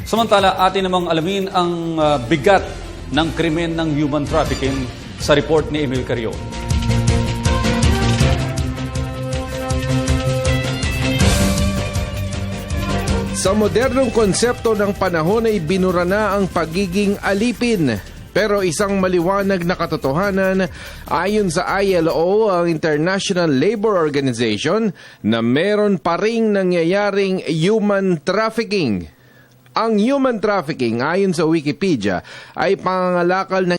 Samantala, atin namang alamin ang bigat ng krimen ng human trafficking sa report ni Emil Carrion. Sa modernong konsepto ng panahon ay binura na ang pagiging alipin. Pero isang maliwanag na katotohanan ayon sa ILO, ang International Labour Organization, na meron pa ring nangyayaring human trafficking. Ang human trafficking ayon sa Wikipedia ay pangangalakal ng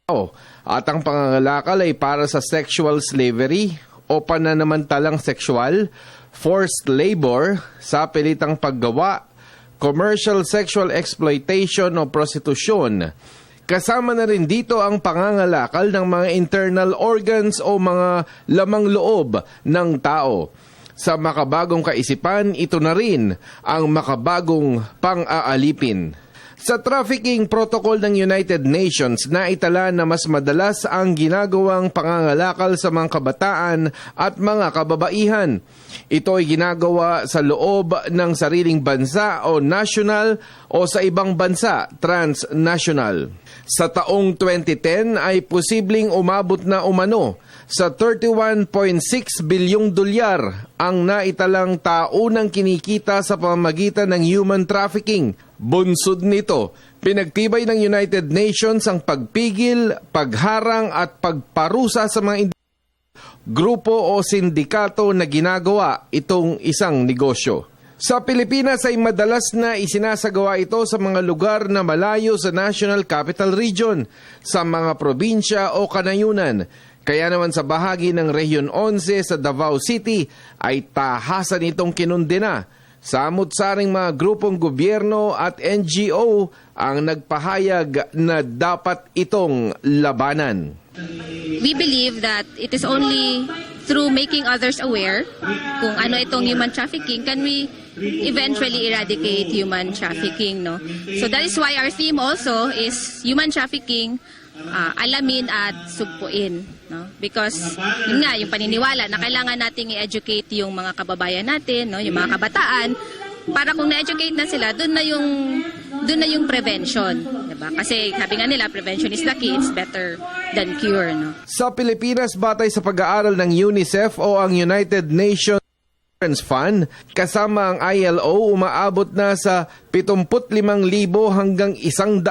tao at ang pangangalakal ay para sa sexual slavery o pananamantalang sexual, forced labor sa pilitang paggawa, commercial sexual exploitation o prostitusyon. Kasama na rin dito ang pangangalakal ng mga internal organs o mga lamang loob ng tao. Sa makabagong kaisipan, ito na rin ang makabagong pang-aalipin. Sa trafficking protocol ng United Nations, naitala na mas madalas ang ginagawang pangangalakal sa mga kabataan at mga kababaihan. Ito ay ginagawa sa loob ng sariling bansa o national o sa ibang bansa, transnational. Sa taong 2010 ay posibleng umabot na umano sa 31.6 bilyong dolyar ang naitalang taunang kinikita sa pamamagitan ng human trafficking. Bunsod nito, pinagtibay ng United Nations ang pagpigil, pagharang at pagparusa sa mga grupo o sindikato na ginagawa itong isang negosyo. Sa Pilipinas ay madalas na isinasagawa ito sa mga lugar na malayo sa National Capital Region, sa mga probinsya o kanayunan. Kaya naman sa bahagi ng Region 11 sa Davao City ay tahasan itong kinundena. Samot-saring mga grupong gobyerno at NGO ang nagpahayag na dapat itong labanan. We believe that it is only through making others aware kung ano itong human trafficking can we eventually eradicate human trafficking, no? So that is why our theme also is human trafficking, alamin at sugpuin, no? Because yun nga, yung paniniwala na kailangan nating i-educate yung mga kababayan natin, no, yung mga kabataan, para kung na-educate na sila, doon na yung prevention, diba? Kasi sabi nga nila, prevention is the key, it's better than cure, no? Sa Pilipinas, batay sa pag-aaral ng UNICEF o ang United Nations Fund, kasama ang ILO, umaabot na sa 75,000 hanggang 100,000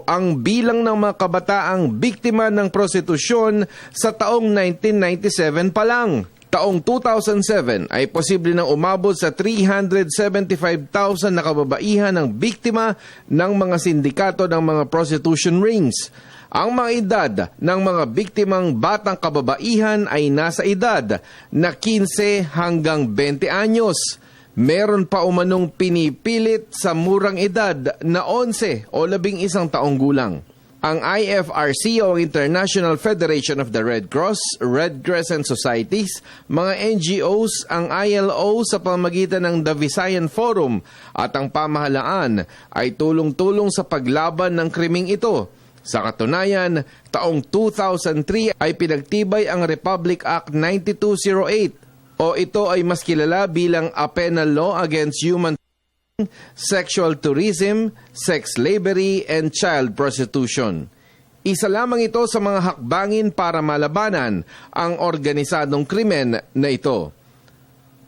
ang bilang ng mga kabataang biktima ng prostitusyon sa taong 1997 pa lang. Taong 2007 ay posible nang umabot sa 375,000 na kababaihan ng biktima ng mga sindikato ng mga prostitution rings. Ang mga edad ng mga biktimang batang kababaihan ay nasa edad na 15 hanggang 20 anyos. Meron pa umanong pinipilit sa murang edad na 11 o 11 taong gulang. Ang IFRC o International Federation of the Red Cross, Red Crescent Societies, mga NGOs, ang ILO sa pamamagitan ng The Visayan Forum at ang pamahalaan ay tulong-tulong sa paglaban ng krimeng ito. Sa katunayan, taong 2003 ay pinagtibay ang Republic Act 9208 o ito ay mas kilala bilang a penal law against human sexual tourism, sex slavery, and child prostitution. Isa lamang ito sa mga hakbangin para malabanan ang organisadong krimen na ito.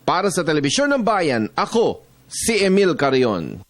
Para sa Telebisyon ng Bayan, ako si Emil Carrion.